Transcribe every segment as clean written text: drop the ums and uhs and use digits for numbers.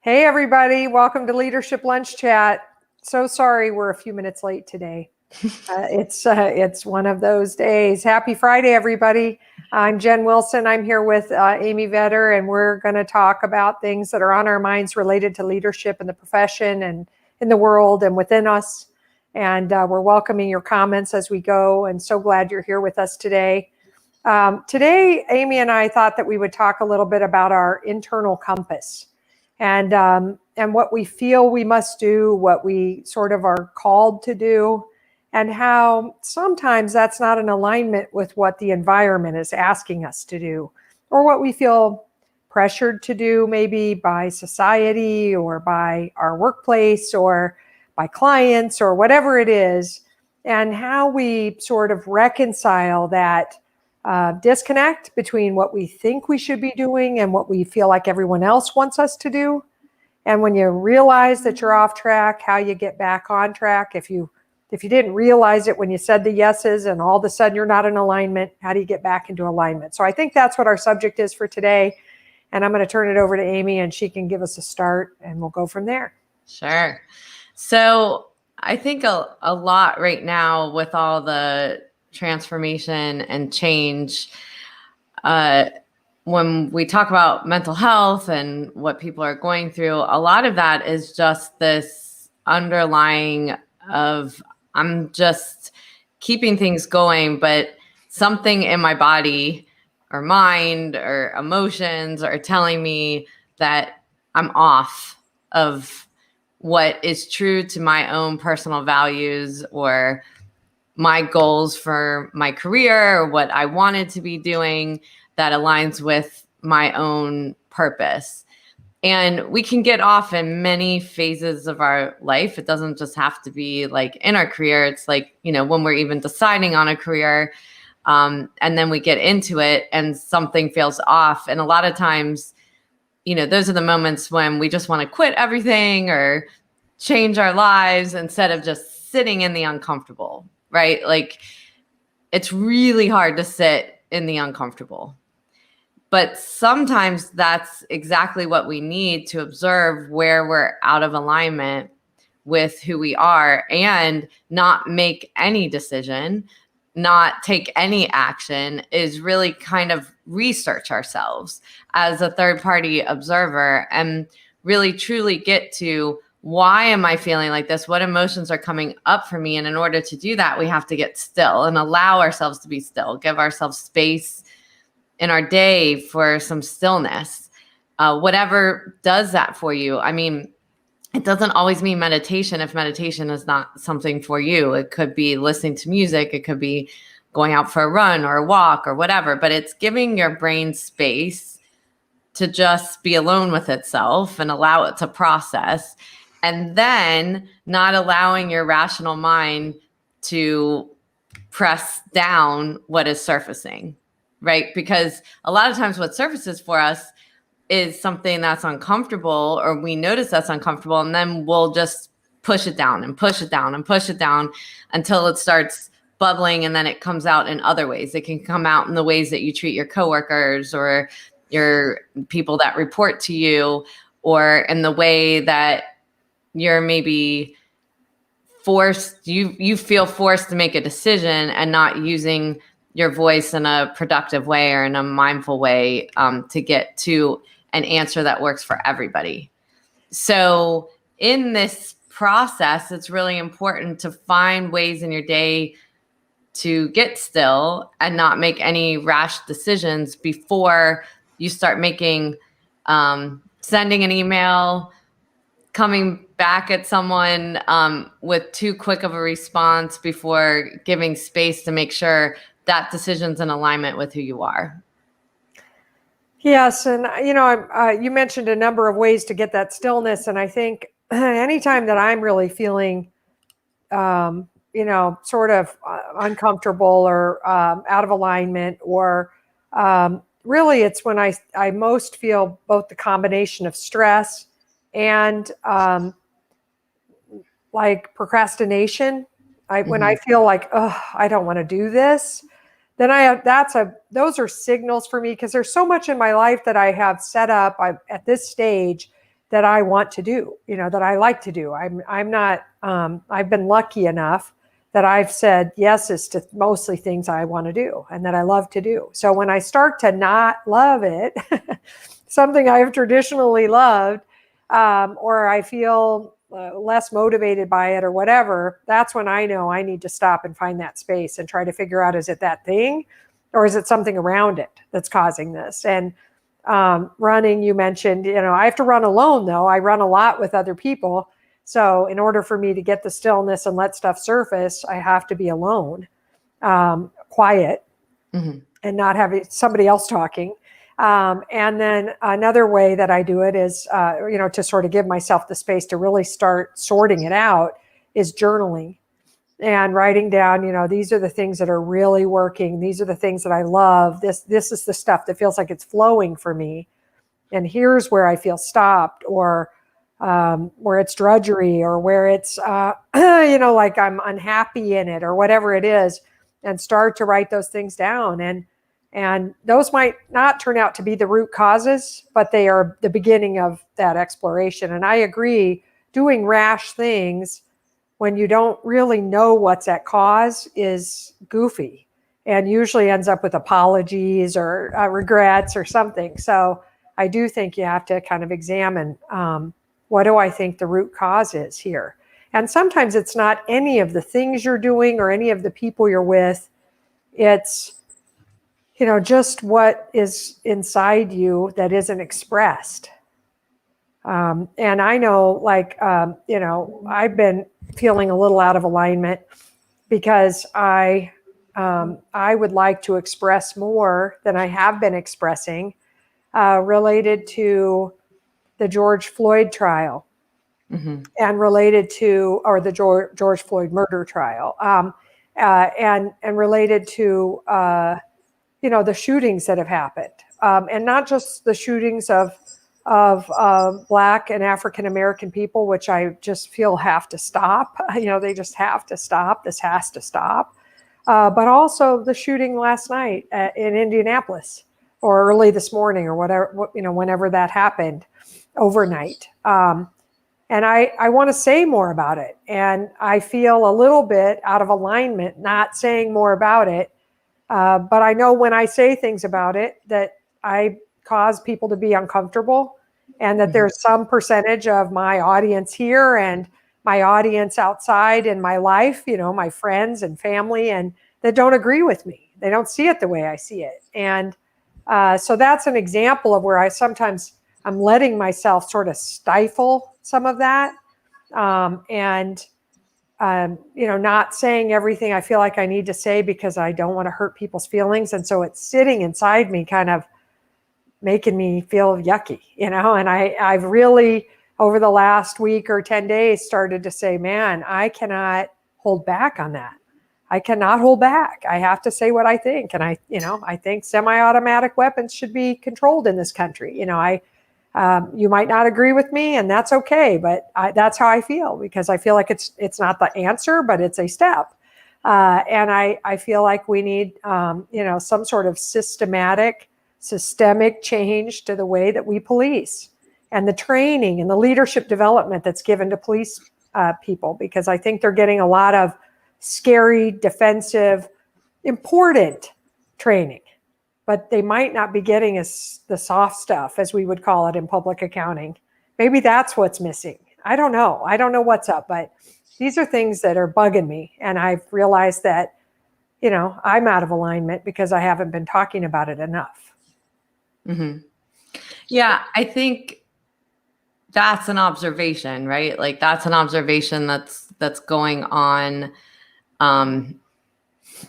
Hey, everybody. Welcome to Leadership Lunch Chat. So sorry we're a few minutes late today. It's one of those days. Happy Friday, everybody. I'm Jen Wilson. I'm here with Amy Vetter, and we're going to talk about things that are on our minds related to leadership in the profession and in the world and within us. And we're welcoming your comments as we go, and so glad you're here with us today. Today, Amy and I thought that we would talk a little bit about our internal compass. And what we feel we must do, what we sort of are called to do, and how sometimes that's not in alignment with what the environment is asking us to do, or what we feel pressured to do, maybe by society or by our workplace or by clients or whatever it is, and how we sort of reconcile that disconnect between what we think we should be doing and what we feel like everyone else wants us to do. And when you realize that you're off track, how you get back on track. If you didn't realize it when you said the yeses and all of a sudden you're not in alignment, how do you get back into alignment? So I think that's what our subject is for today. And I'm going to turn it over to Amy and she can give us a start and we'll go from there. Sure. So I think a lot right now with all the transformation and change, when we talk about mental health and what people are going through, a lot of that is just this underlying of I'm just keeping things going, but something in my body or mind or emotions are telling me that I'm off of what is true to my own personal values or my goals for my career or what I wanted to be doing that aligns with my own purpose. And we can get off in many phases of our life. It doesn't just have to be like in our career. It's like, when we're even deciding on a career, and then we get into it and something feels off. And a lot of times, those are the moments when we just want to quit everything or change our lives instead of just sitting in the uncomfortable, right? Like it's really hard to sit in the uncomfortable. But sometimes that's exactly what we need to observe where we're out of alignment with who we are and not make any decision, not take any action, is really kind of research ourselves as a third-party observer and really truly get to why am I feeling like this? What emotions are coming up for me? And in order to do that, we have to get still and allow ourselves to be still, give ourselves space in our day for some stillness. Whatever does that for you. I mean, it doesn't always mean meditation if meditation is not something for you. It could be listening to music. It could be going out for a run or a walk or whatever, but it's giving your brain space to just be alone with itself and allow it to process. And then not allowing your rational mind to press down what is surfacing, right? Because a lot of times what surfaces for us is something that's uncomfortable or we notice that's uncomfortable, and then we'll just push it down and push it down and push it down until it starts bubbling, and then it comes out in other ways. It can come out in the ways that you treat your coworkers or your people that report to you, or in the way that you're maybe forced, you feel forced to make a decision and not using your voice in a productive way or in a mindful way to get to an answer that works for everybody. So in this process, it's really important to find ways in your day to get still and not make any rash decisions before you start making, sending an email, coming back at someone with too quick of a response before giving space to make sure that decision's in alignment with who you are. Yes, and you mentioned a number of ways to get that stillness, and I think anytime that I'm really feeling, sort of uncomfortable or out of alignment, or really it's when I most feel both the combination of stress and like procrastination. When I feel like, oh, I don't want to do this, then those are signals for me, because there's so much in my life that I have set up at this stage that I want to do, that I like to do. I'm not, I've been lucky enough that I've said yeses to mostly things I want to do and that I love to do. So when I start to not love it, something I have traditionally loved, or I feel less motivated by it or whatever, that's when I know I need to stop and find that space and try to figure out, is it that thing or is it something around it that's causing this? And running, you mentioned, I have to run alone though. I run a lot with other people. So in order for me to get the stillness and let stuff surface, I have to be alone, quiet, and not have somebody else talking. And then another way that I do it is, to sort of give myself the space to really start sorting it out is journaling and writing down, these are the things that are really working. These are the things that I love. This is the stuff that feels like it's flowing for me. And here's where I feel stopped, or where it's drudgery, or where it's, like I'm unhappy in it, or whatever it is, and start to write those things down. And those might not turn out to be the root causes, but they are the beginning of that exploration. And I agree, doing rash things when you don't really know what's at cause is goofy and usually ends up with apologies or regrets or something. So I do think you have to kind of examine, what do I think the root cause is here? And sometimes it's not any of the things you're doing or any of the people you're with. It's, just what is inside you that isn't expressed. And I know, I've been feeling a little out of alignment because I would like to express more than I have been expressing, related to the George Floyd trial, and related to, or the George Floyd murder trial, and related to, the shootings that have happened, and not just the shootings of Black and African American people, which I just feel have to stop. They just have to stop. This has to stop. But also the shooting last night in Indianapolis, or early this morning, or whatever, whenever that happened, overnight. And I want to say more about it. And I feel a little bit out of alignment not saying more about it. But I know when I say things about it that I cause people to be uncomfortable, and that there's some percentage of my audience here and my audience outside in my life, my friends and family, and that don't agree with me. They don't see it the way I see it. And so that's an example of where I'm letting myself sort of stifle some of that. Not saying everything I feel like I need to say because I don't want to hurt people's feelings. And so it's sitting inside me, kind of making me feel yucky, and I've really, over the last week or 10 days, started to say, man, I cannot hold back on that. I cannot hold back. I have to say what I think. And I think semi-automatic weapons should be controlled in this country. You might not agree with me, and that's okay, but that's how I feel, because I feel like it's not the answer, but it's a step. And I feel like we need, some sort of systemic change to the way that we police, and the training and the leadership development that's given to police people, because I think they're getting a lot of scary, defensive, important training, but they might not be getting the soft stuff, as we would call it in public accounting. Maybe that's what's missing. I don't know. I don't know what's up, but these are things that are bugging me. And I've realized that, I'm out of alignment because I haven't been talking about it enough. Yeah, I think that's an observation, right? Like that's an observation that's going on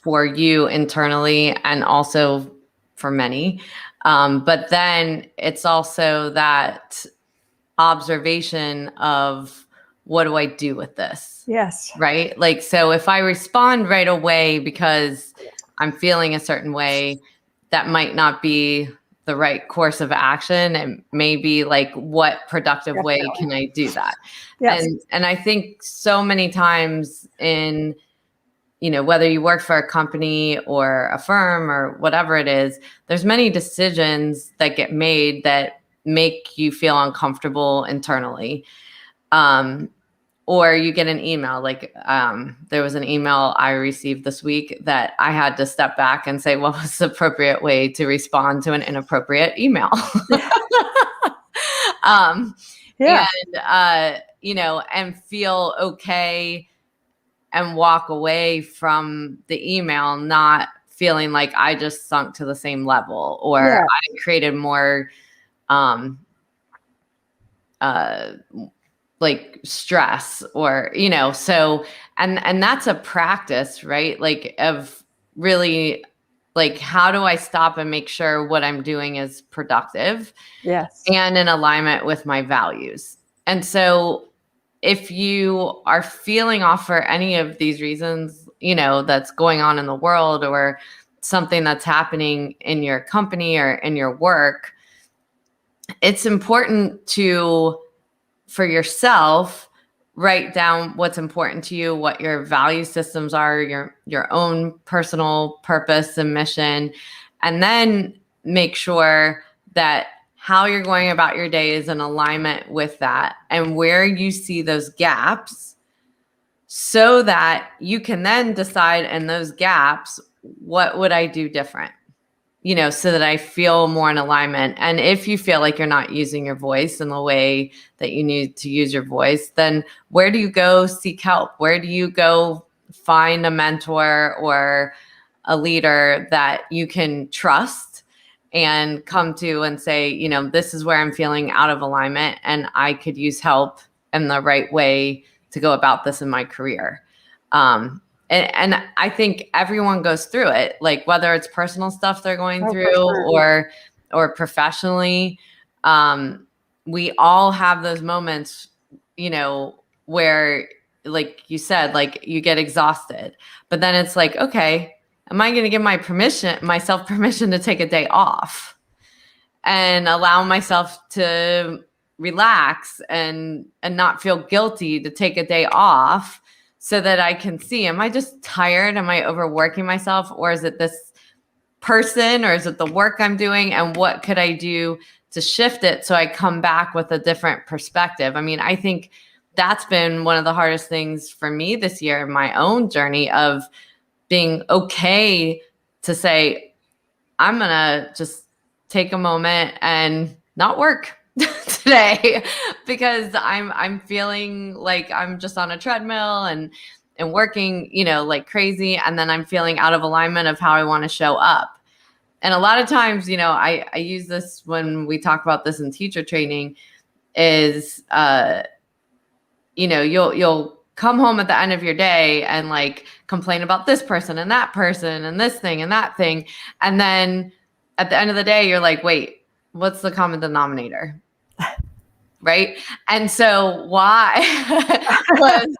for you internally, and also for many. But then it's also that observation of, what do I do with this? Yes. Right? Like, so if I respond right away because I'm feeling a certain way, that might not be the right course of action. And maybe like, what productive way can I do that? Yes. And I think so many times in, whether you work for a company or a firm or whatever it is, there's many decisions that get made that make you feel uncomfortable internally. Or you get an email, like there was an email I received this week that I had to step back and say, what was the appropriate way to respond to an inappropriate email? Yeah. And, and feel okay and walk away from the email, not feeling like I just sunk to the same level or I created more like stress or, so, and that's a practice, right? Like of really like, how do I stop and make sure what I'm doing is productive? Yes. And in alignment with my values. And so if you are feeling off for any of these reasons, that's going on in the world or something that's happening in your company or in your work, it's important to, for yourself, write down what's important to you, what your value systems are, your own personal purpose and mission, and then make sure that how you're going about your day is in alignment with that and where you see those gaps so that you can then decide in those gaps, what would I do different? So that I feel more in alignment. And if you feel like you're not using your voice in the way that you need to use your voice, then where do you go seek help? Where do you go find a mentor or a leader that you can trust and come to and say, this is where I'm feeling out of alignment and I could use help in the right way to go about this in my career. And I think everyone goes through it, like whether it's personal stuff they're going through or professionally. We all have those moments, where, like you said, like you get exhausted, but then it's like, okay, am I going to give myself permission to take a day off and allow myself to relax and not feel guilty to take a day off? So that I can see, am I just tired? Am I overworking myself? Or is it this person? Or is it the work I'm doing? And what could I do to shift it so I come back with a different perspective? I mean, I think that's been one of the hardest things for me this year in my own journey of being okay to say, I'm going to just take a moment and not work today because I'm feeling like I'm just on a treadmill and working, like crazy. And then I'm feeling out of alignment of how I want to show up. And a lot of times, I use this when we talk about this in teacher training is, you'll come home at the end of your day and like complain about this person and that person and this thing and that thing. And then at the end of the day, you're like, wait, what's the common denominator? Right. And so why was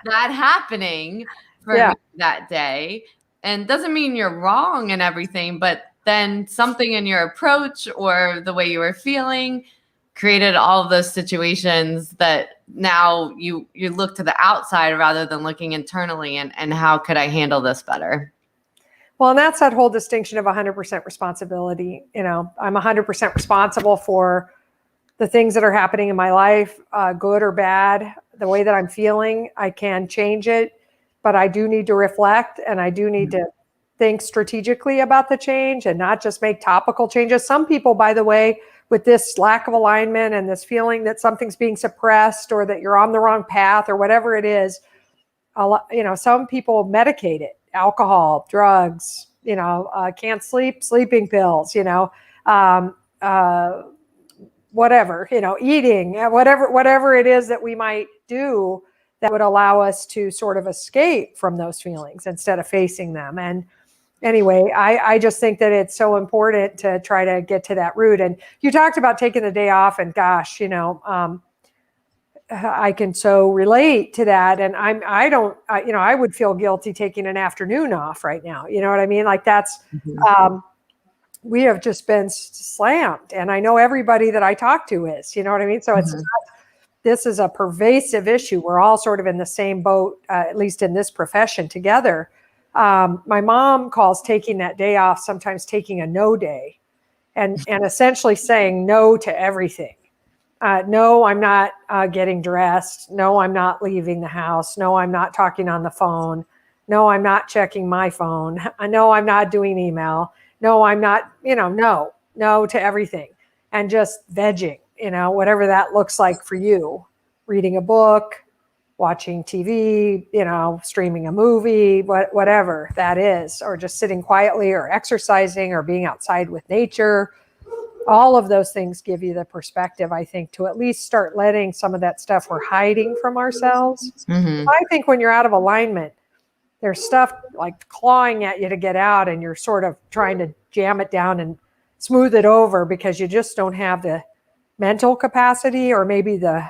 that happening for me that day? And doesn't mean you're wrong and everything, but then something in your approach or the way you were feeling created all of those situations that now you look to the outside rather than looking internally and how could I handle this better? Well, and that's that whole distinction of 100% responsibility. I'm 100% responsible for the things that are happening in my life, good or bad, the way that I'm feeling. I can change it, but I do need to reflect and I do need to think strategically about the change and not just make topical changes. Some people, by the way, with this lack of alignment and this feeling that something's being suppressed or that you're on the wrong path or whatever it is, some people medicate it, alcohol, drugs, can't sleep, sleeping pills, whatever, eating, whatever it is that we might do that would allow us to sort of escape from those feelings instead of facing them. And anyway, I just think that it's so important to try to get to that root. And you talked about taking the day off, and gosh, I can so relate to that. And I would feel guilty taking an afternoon off right now. You know what I mean? Like that's, we have just been slammed. And I know everybody that I talk to is, you know what I mean? So it's not, this is a pervasive issue. We're all sort of in the same boat, at least in this profession together. My mom calls taking that day off sometimes taking a no day. and essentially saying no to everything. No, I'm not getting dressed. No, I'm not leaving the house. No, I'm not talking on the phone. No, I'm not checking my phone. No, I'm not doing email. No, I'm not, no to everything. And just vegging, whatever that looks like for you. Reading a book, watching TV, streaming a movie, whatever that is, or just sitting quietly or exercising or being outside with nature. All of those things give you the perspective, I think, to at least start letting some of that stuff we're hiding from ourselves. I think when you're out of alignment, there's stuff like clawing at you to get out, and you're sort of trying to jam it down and smooth it over because you just don't have the mental capacity or maybe the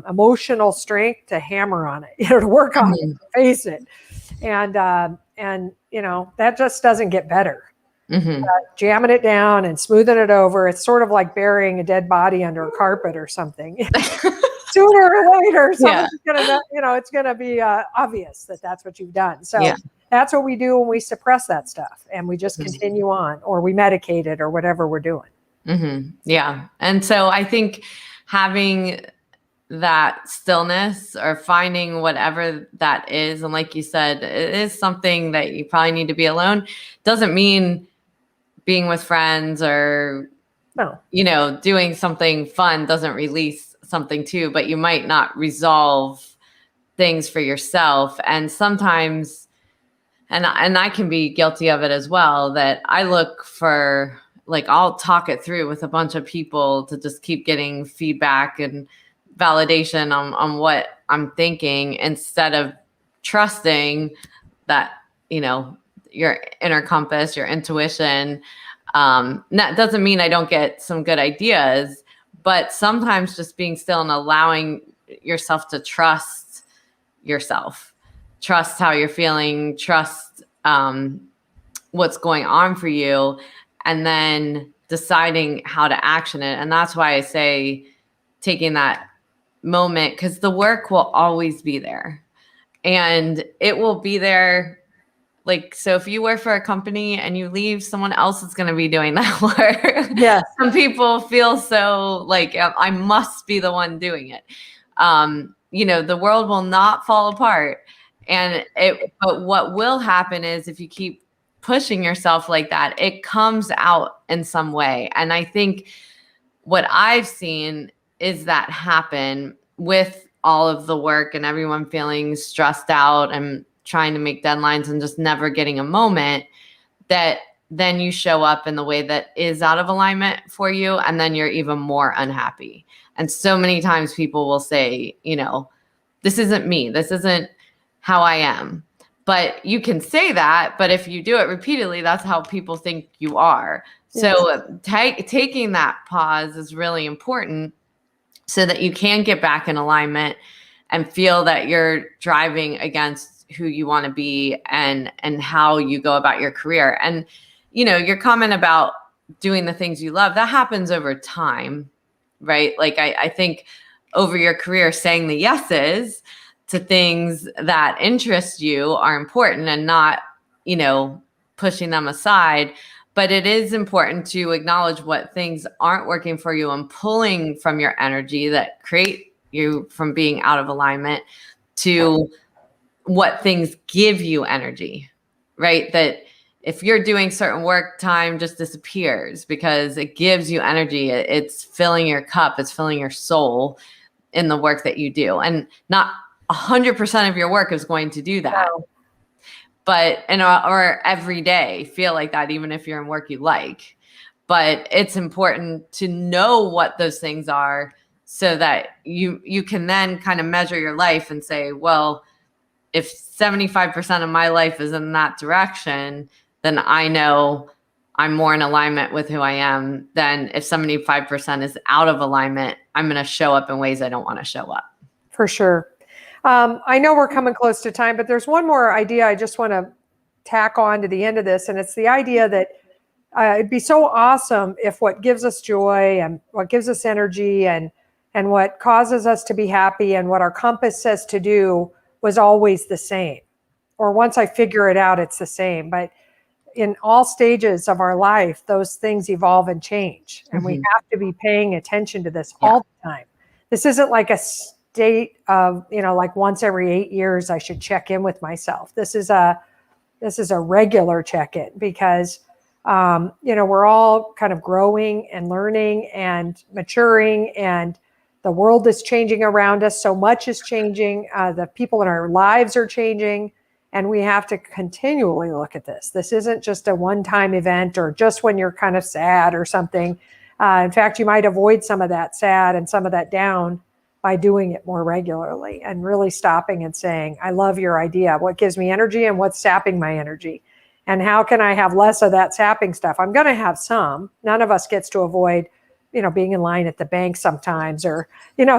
emotional strength to hammer on it, to work on it, face it. And that just doesn't get better. Jamming it down and smoothing it over. It's sort of like burying a dead body under a carpet or something. Sooner or later, someone's gonna, it's gonna be obvious that that's what you've done. So that's what we do when we suppress that stuff, and we just continue on, or we medicate it, or whatever we're doing. Yeah, and so I think having that stillness or finding whatever that is, and like you said, it is something that you probably need to be alone. Doesn't mean being with friends or doing something fun doesn't release something too, but you might not resolve things for yourself. And sometimes, and I can be guilty of it as well, that I look for, like, I'll talk it through with a bunch of people to just keep getting feedback and validation on what I'm thinking, instead of trusting that, your inner compass, your intuition. That doesn't mean I don't get some good ideas, but sometimes just being still and allowing yourself to trust yourself, trust how you're feeling, trust what's going on for you, and then deciding how to action it. And that's why I say taking that moment, because the work will always be there, and it will be there. Like, so if you work for a company and you leave, someone else is going to be doing that work. Yes. Some people feel so like, I must be the one doing it. The world will not fall apart. But what will happen is, if you keep pushing yourself like that, it comes out in some way. And I think what I've seen is that happen with all of the work and everyone feeling stressed out and trying to make deadlines and just never getting a moment, that then you show up in the way that is out of alignment for you, and then you're even more unhappy. And so many times people will say, this isn't me, this isn't how I am. But you can say that, but if you do it repeatedly, that's how people think you are. So taking that pause is really important, so that you can get back in alignment and feel that you're driving against who you want to be and how you go about your career. And, your comment about doing the things you love, that happens over time, right? Like, I think over your career, saying the yeses to things that interest you are important, and not, pushing them aside. But it is important to acknowledge what things aren't working for you and pulling from your energy that create you from being out of alignment, to what things give you energy, right? That if you're doing certain work, time just disappears because it gives you energy. It's filling your cup. It's filling your soul in the work that you do. And not 100% of your work is going to do that. Wow. But, or every day feel like that, even if you're in work you like. But it's important to know what those things are, so that you can then kind of measure your life and say, well, if 75% of my life is in that direction, then I know I'm more in alignment with who I am than if 75% is out of alignment. I'm going to show up in ways I don't want to show up. For sure. I know we're coming close to time, but there's one more idea I just want to tack on to the end of this. And it's the idea that it'd be so awesome if what gives us joy and what gives us energy and what causes us to be happy and what our compass says to do was always the same. Or once I figure it out, it's the same. But in all stages of our life, those things evolve and change. And we have to be paying attention to this all the time. This isn't like a state of, like once every 8 years, I should check in with myself. This is a regular check-in because, we're all kind of growing and learning and maturing, and the world is changing around us. So much is changing. The people in our lives are changing, and we have to continually look at this. This isn't just a one-time event or just when you're kind of sad or something. In fact, you might avoid some of that sad and some of that down by doing it more regularly and really stopping and saying, I love your idea. What gives me energy and what's sapping my energy? And how can I have less of that sapping stuff? I'm going to have some. None of us gets to avoid, being in line at the bank sometimes, or,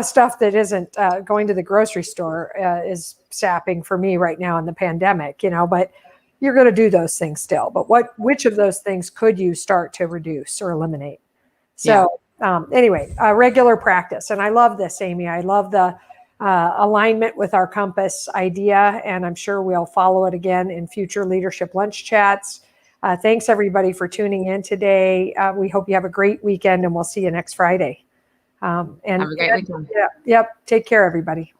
stuff that isn't going to the grocery store is sapping for me right now in the pandemic, but you're going to do those things still. But which of those things could you start to reduce or eliminate? So anyway, regular practice. And I love this, Amy. I love the alignment with our compass idea, and I'm sure we'll follow it again in future leadership lunch chats. Thanks everybody for tuning in today. We hope you have a great weekend, and we'll see you next Friday. Have a great weekend. Yep. Take care, everybody.